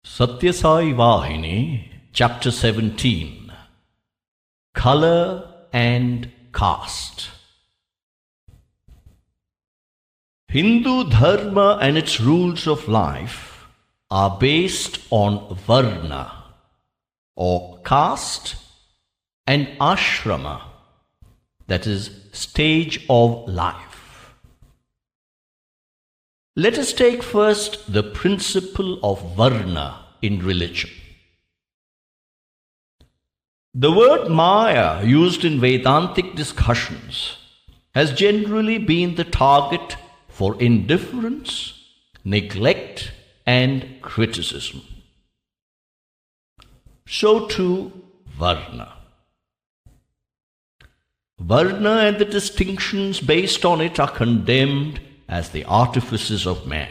Satya Sai Vahini, Chapter 17. Color and Caste. Hindu Dharma and its rules of life are based on Varna or caste and ashrama, that is, stage of life. Let us take first the principle of Varna in religion. The word Maya, used in Vedantic discussions, has generally been the target for indifference, neglect, and criticism. So too Varna. Varna and the distinctions based on it are condemned as the artifices of man.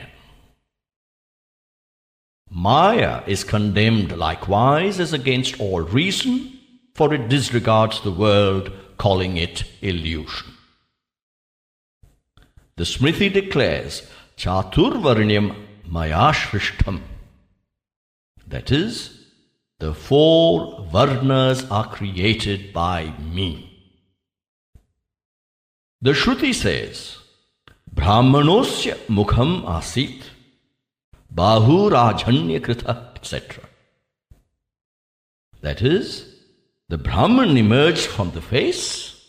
Maya is condemned likewise as against all reason, for it disregards the world, calling it illusion. The Smriti declares, Chaturvarnyam Maya Shrishtam. That is, the four Varnas are created by me. The Shruti says, Brahmanosya mukham asit, bahu rajanya krita, etc. That is, the Brahman emerged from the face,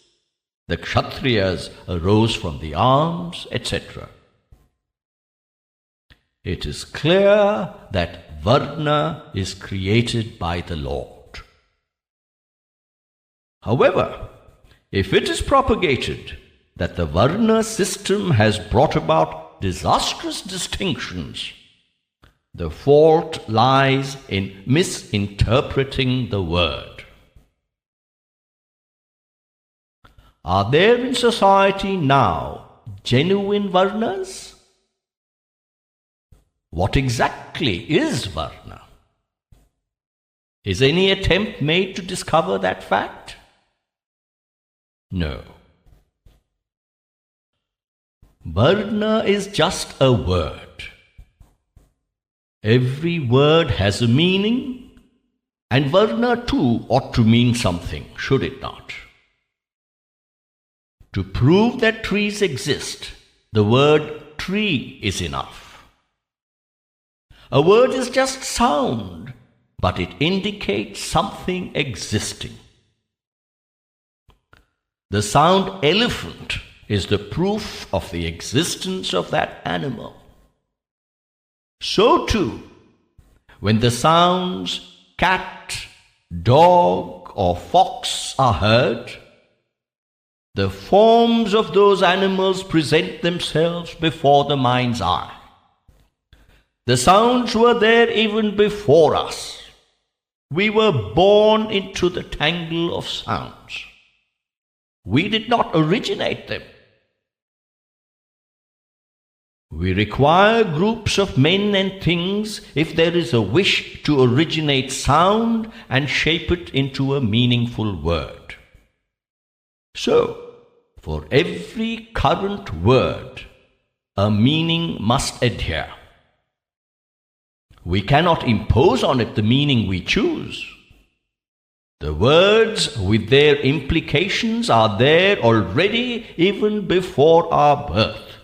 the Kshatriyas arose from the arms, etc. It is clear that Varna is created by the Lord. However, if it is propagated that the Varna system has brought about disastrous distinctions, the fault lies in misinterpreting the word. Are there in society now genuine Varnas? What exactly is Varna? Is any attempt made to discover that fact? No. Varna is just a word. Every word has a meaning, and Varna too ought to mean something, should it not? To prove that trees exist, the word tree is enough. A word is just sound, but it indicates something existing. The sound elephant is the proof of the existence of that animal. So too, when the sounds cat, dog, or fox are heard, the forms of those animals present themselves before the mind's eye. The sounds were there even before us. We were born into the tangle of sounds. We did not originate them. We require groups of men and things if there is a wish to originate sound and shape it into a meaningful word. So, for every current word, a meaning must adhere. We cannot impose on it the meaning we choose. The words with their implications are there already even before our birth.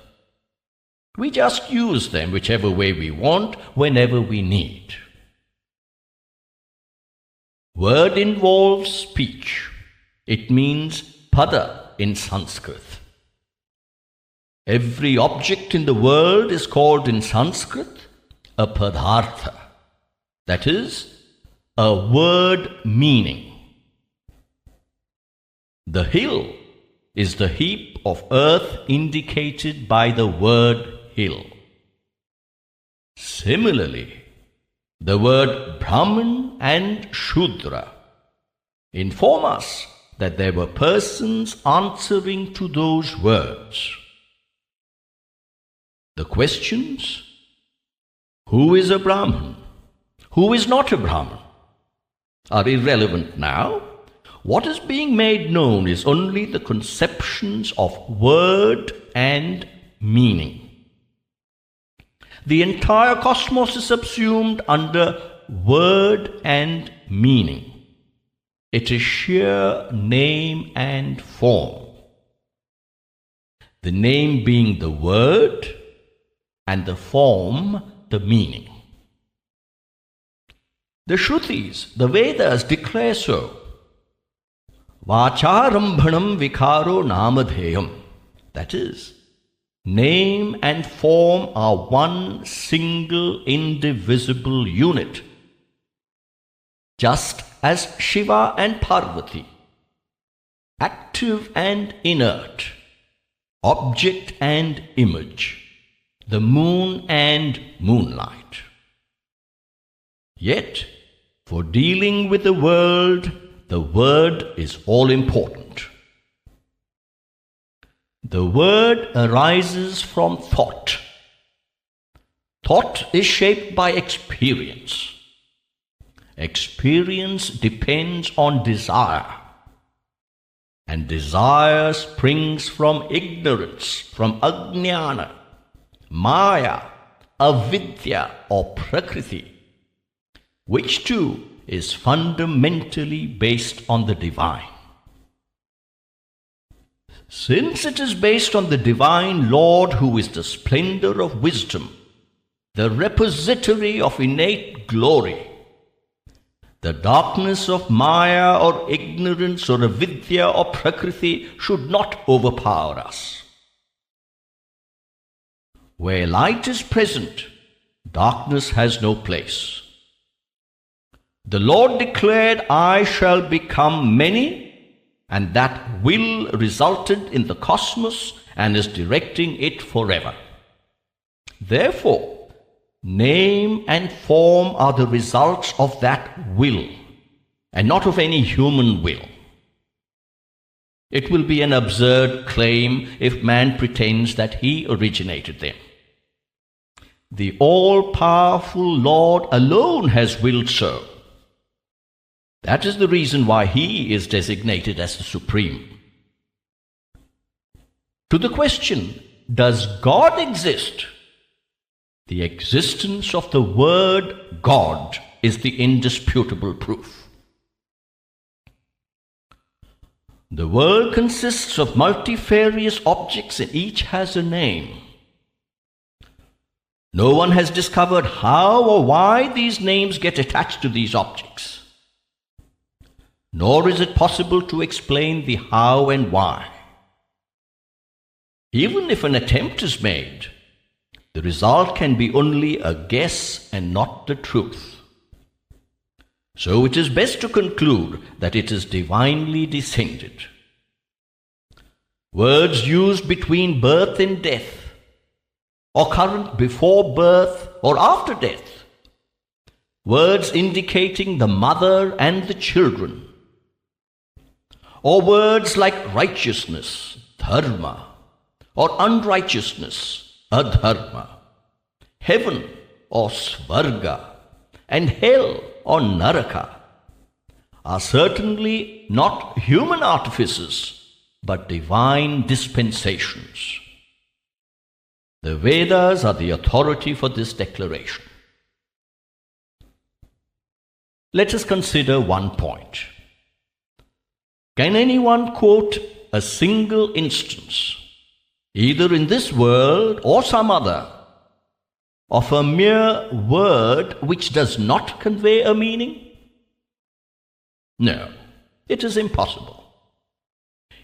We just use them whichever way we want, whenever we need. Word involves speech. It means pada in Sanskrit. Every object in the world is called in Sanskrit a padartha, that is, a word meaning. The hill is the heap of earth indicated by the word hill. Similarly, the word Brahman and Shudra inform us that there were persons answering to those words. The questions, who is a Brahman? Who is not a Brahman? Are irrelevant now. What is being made known is only the conceptions of word and meaning. The entire cosmos is subsumed under word and meaning. It is sheer name and form. The name being the word and the form the meaning. The Shrutis, the Vedas declare so. Vacharambhanam vikaro namadheyam. That is, name and form are one single indivisible unit. Just as Shiva and Parvati, active and inert, object and image, the moon and moonlight. Yet, for dealing with the world is all important. The word arises from thought. Thought is shaped by experience. Experience depends on desire. And desire springs from ignorance, from ajnana, maya, avidya or prakriti, which too is fundamentally based on the divine. Since it is based on the divine Lord who is the splendor of wisdom, the repository of innate glory, the darkness of maya or ignorance or avidya or prakriti should not overpower us. Where light is present, darkness has no place. The Lord declared, I shall become many, and that will resulted in the cosmos and is directing it forever. Therefore, name and form are the results of that will, and not of any human will. It will be an absurd claim if man pretends that he originated them. The all-powerful Lord alone has willed so. That is the reason why he is designated as the Supreme. To the question, does God exist? The existence of the word God is the indisputable proof. The world consists of multifarious objects and each has a name. No one has discovered how or why these names get attached to these objects. Nor is it possible to explain the how and why. Even if an attempt is made, the result can be only a guess and not the truth. So it is best to conclude that it is divinely descended. Words used between birth and death, or current before birth or after death, words indicating the mother and the children, or words like righteousness, dharma, or unrighteousness, adharma, heaven or svarga, and hell or naraka, are certainly not human artifices, but divine dispensations. The Vedas are the authority for this declaration. Let us consider one point. Can anyone quote a single instance, either in this world or some other, of a mere word which does not convey a meaning? No, it is impossible.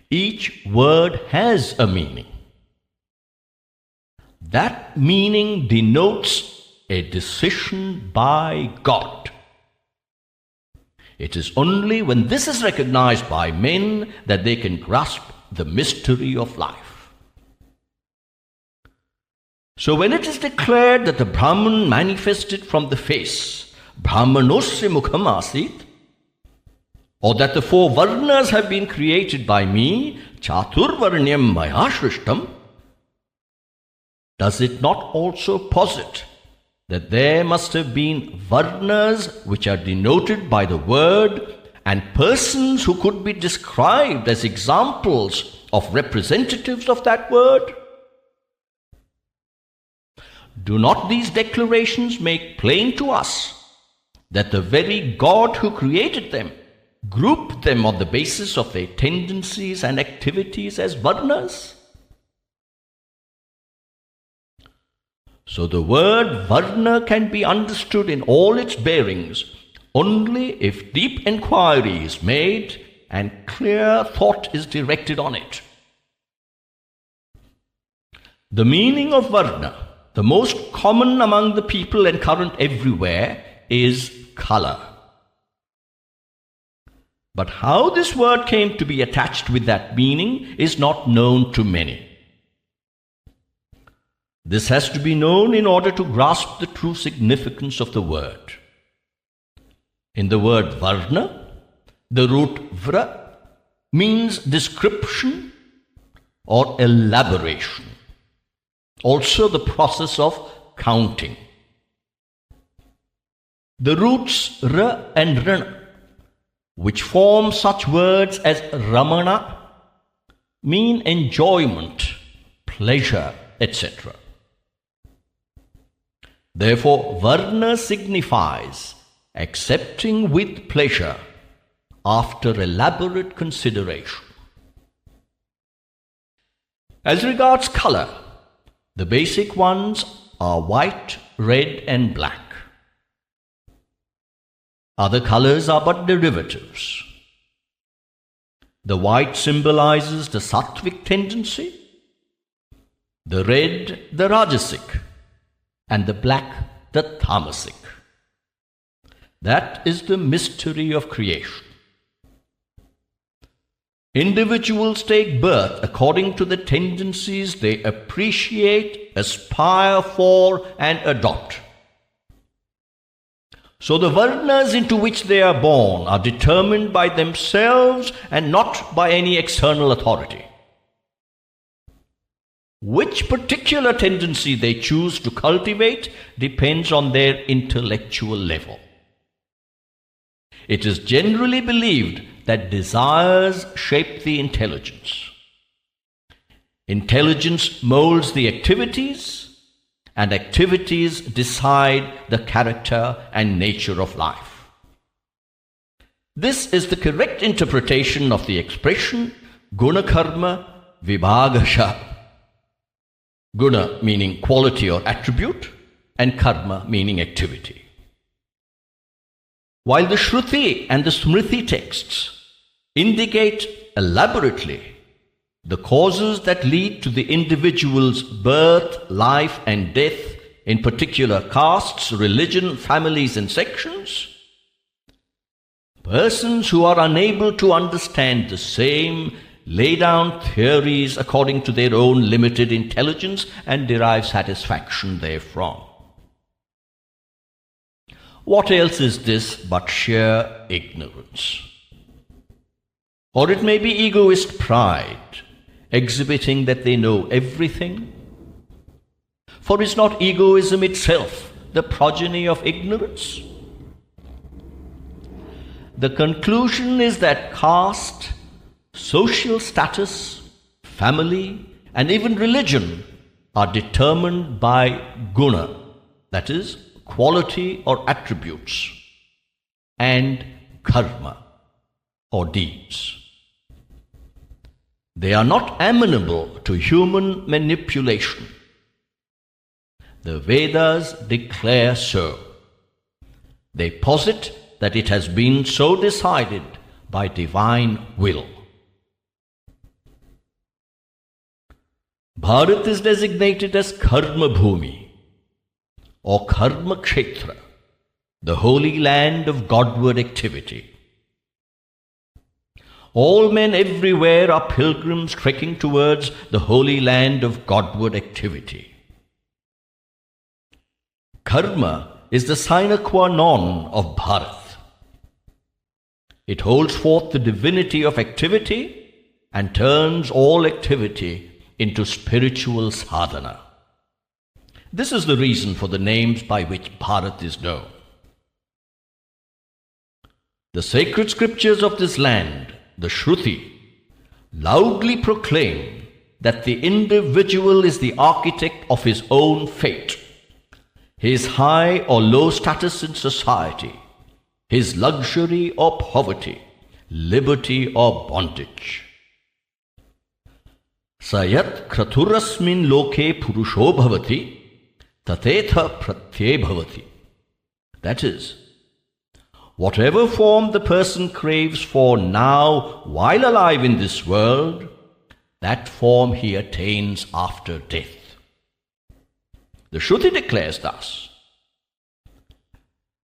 Each word has a meaning. That meaning denotes a decision by God. It is only when this is recognized by men that they can grasp the mystery of life. So when it is declared that the Brahman manifested from the face, Brahmanosya mukham asit, or that the four varnas have been created by me, chaturvarnyam maya shrishtam, does it not also posit that there must have been varnas which are denoted by the word and persons who could be described as examples of representatives of that word? Do not these declarations make plain to us that the very God who created them grouped them on the basis of their tendencies and activities as varnas? So the word varna can be understood in all its bearings only if deep inquiry is made and clear thought is directed on it. The meaning of varna, the most common among the people and current everywhere, is color. But how this word came to be attached with that meaning is not known to many. This has to be known in order to grasp the true significance of the word. In the word varna, the root vra means description or elaboration, also the process of counting. The roots ra and rana, which form such words as ramana, mean enjoyment, pleasure, etc. Therefore, varna signifies accepting with pleasure after elaborate consideration. As regards color, the basic ones are white, red, and black. Other colors are but derivatives. The white symbolizes the sattvic tendency, the red the rajasic, and the black the tamasic. That is the mystery of creation. Individuals take birth according to the tendencies they appreciate, aspire for, and adopt. So the varnas into which they are born are determined by themselves and not by any external authority. Which particular tendency they choose to cultivate depends on their intellectual level. It is generally believed that desires shape the intelligence. Intelligence molds the activities, and activities decide the character and nature of life. This is the correct interpretation of the expression guna karma vibhagasha. Guna meaning quality or attribute, and karma meaning activity. While the Shruti and the Smriti texts indicate elaborately the causes that lead to the individual's birth, life, and death in particular castes, religion, families, and sections, persons who are unable to understand the same lay down theories according to their own limited intelligence and derive satisfaction therefrom. What else is this but sheer ignorance? Or it may be egoist pride, exhibiting that they know everything. For is not egoism itself the progeny of ignorance? The conclusion is that caste, social status, family, and even religion are determined by guna, that is, quality or attributes, and karma, or deeds. They are not amenable to human manipulation. The Vedas declare so. They posit that it has been so decided by divine will. Bharat is designated as Karma Bhumi or Karma Kshetra, the holy land of Godward activity. All men everywhere are pilgrims trekking towards the holy land of Godward activity. Karma is the sine qua non of Bharat. It holds forth the divinity of activity and turns all activity into spiritual sadhana. This is the reason for the names by which Bharat is known. The sacred scriptures of this land, the Shruti, loudly proclaim that the individual is the architect of his own fate his high or low status in society, his luxury or poverty, liberty or bondage. Sayat kraturasmin loke purusho bhavati, tatetha pratye bhavati. That is, whatever form the person craves for now while alive in this world, that form he attains after death. The Shruti declares thus.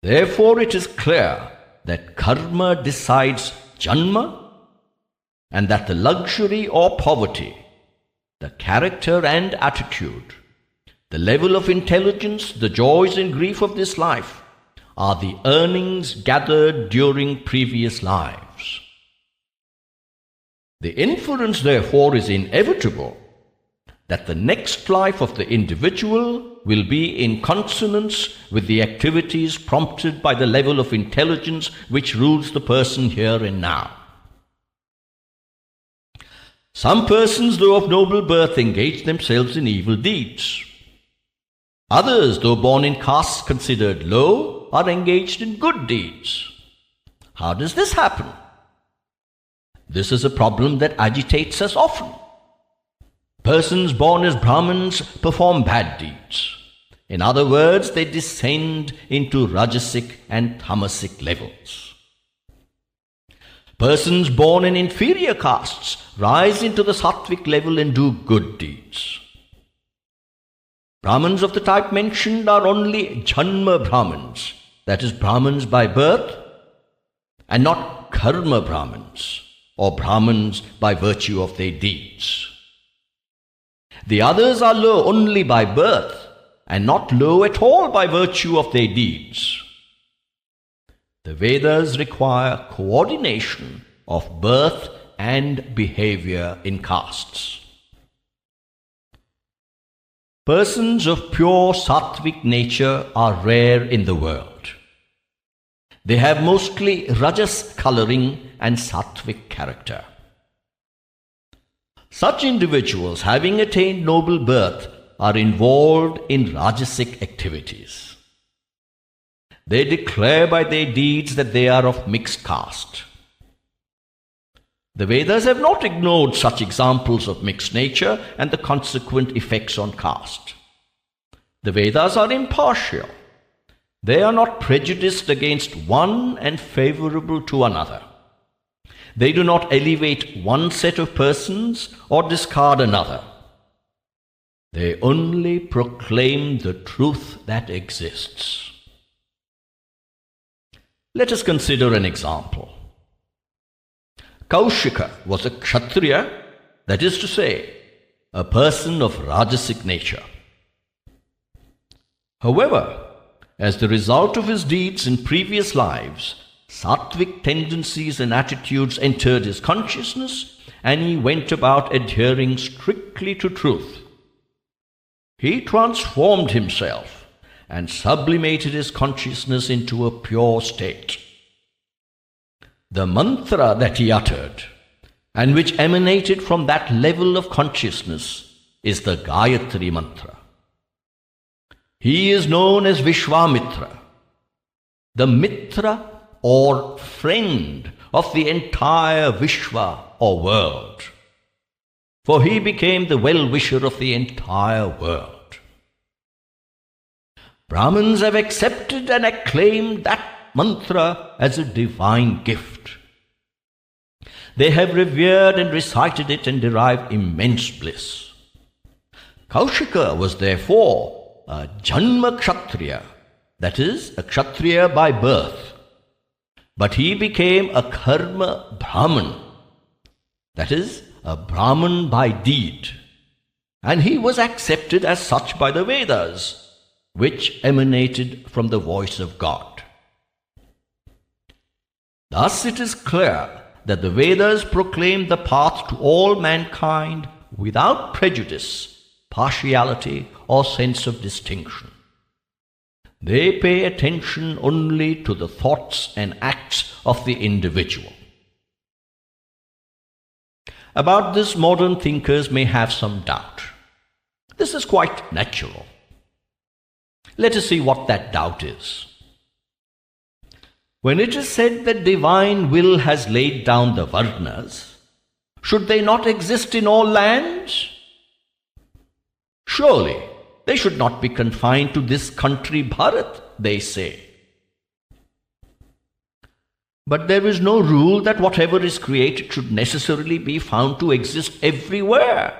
Therefore it is clear that karma decides janma, and that the luxury or poverty, the character and attitude, the level of intelligence, the joys and grief of this life are the earnings gathered during previous lives. The inference, therefore, is inevitable that the next life of the individual will be in consonance with the activities prompted by the level of intelligence which rules the person here and now. Some persons, though of noble birth, engage themselves in evil deeds. Others, though born in castes considered low, are engaged in good deeds. How does this happen? This is a problem that agitates us often. Persons born as Brahmins perform bad deeds. In other words, they descend into Rajasic and Tamasic levels. Persons born in inferior castes rise into the Sattvic level and do good deeds. Brahmins of the type mentioned are only Janma Brahmins, that is, Brahmins by birth, and not Karma Brahmins, or Brahmins by virtue of their deeds. The others are low only by birth, and not low at all by virtue of their deeds. The Vedas require coordination of birth and behavior in castes. Persons of pure sattvic nature are rare in the world. They have mostly rajas coloring and sattvic character. Such individuals, having attained noble birth, are involved in rajasic activities. They declare by their deeds that they are of mixed caste. The Vedas have not ignored such examples of mixed nature and the consequent effects on caste. The Vedas are impartial. They are not prejudiced against one and favorable to another. They do not elevate one set of persons or discard another. They only proclaim the truth that exists. Let us consider an example. Kaushika was a Kshatriya, that is to say, a person of Rajasic nature. However, as the result of his deeds in previous lives, Sattvic tendencies and attitudes entered his consciousness, and he went about adhering strictly to truth. He transformed himself and sublimated his consciousness into a pure state. The mantra that he uttered, and which emanated from that level of consciousness, is the Gayatri mantra. He is known as Vishwamitra, the Mitra or friend of the entire Vishwa or world, for he became the well-wisher of the entire world. Brahmins have accepted and acclaimed that mantra as a divine gift. They have revered and recited it and derived immense bliss. Kaushika was therefore a Janma Kshatriya, that is, a Kshatriya by birth, but he became a Karma Brahman, that is, a Brahman by deed, and he was accepted as such by the Vedas, which emanated from the voice of God. Thus it is clear that the Vedas proclaim the path to all mankind without prejudice, partiality, or sense of distinction. They pay attention only to the thoughts and acts of the individual. About this, modern thinkers may have some doubt. This is quite natural. Let us see what that doubt is. When it is said that divine will has laid down the Varnas, should they not exist in all lands? Surely they should not be confined to this country Bharat, they say. But there is no rule that whatever is created should necessarily be found to exist everywhere.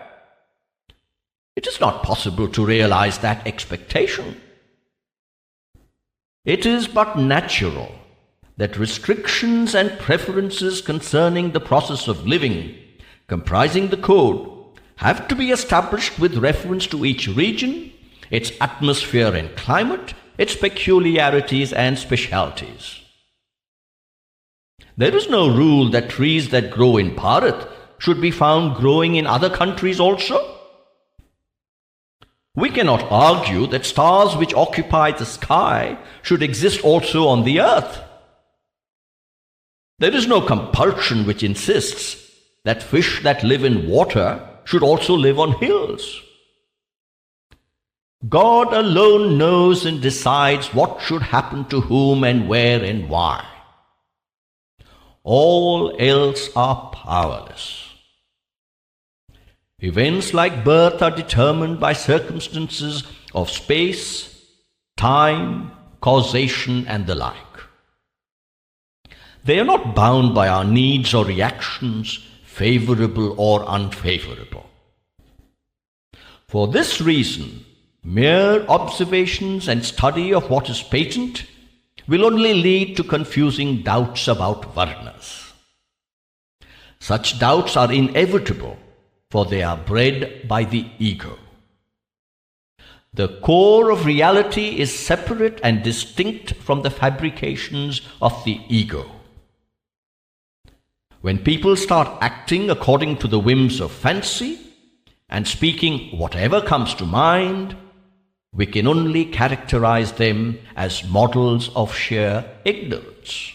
It is not possible to realize that expectation. It is but natural that restrictions and preferences concerning the process of living, comprising the code, have to be established with reference to each region, its atmosphere and climate, its peculiarities and specialities. There is no rule that trees that grow in Bharat should be found growing in other countries also. We cannot argue that stars which occupy the sky should exist also on the earth. There is no compulsion which insists that fish that live in water should also live on hills. God alone knows and decides what should happen to whom and where and why. All else are powerless. Events like birth are determined by circumstances of space, time, causation, and the like. They are not bound by our needs or reactions, favorable or unfavorable. For this reason, mere observations and study of what is patent will only lead to confusing doubts about Varnas. Such doubts are inevitable, for they are bred by the ego. The core of reality is separate and distinct from the fabrications of the ego. When people start acting according to the whims of fancy and speaking whatever comes to mind, we can only characterize them as models of sheer ignorance.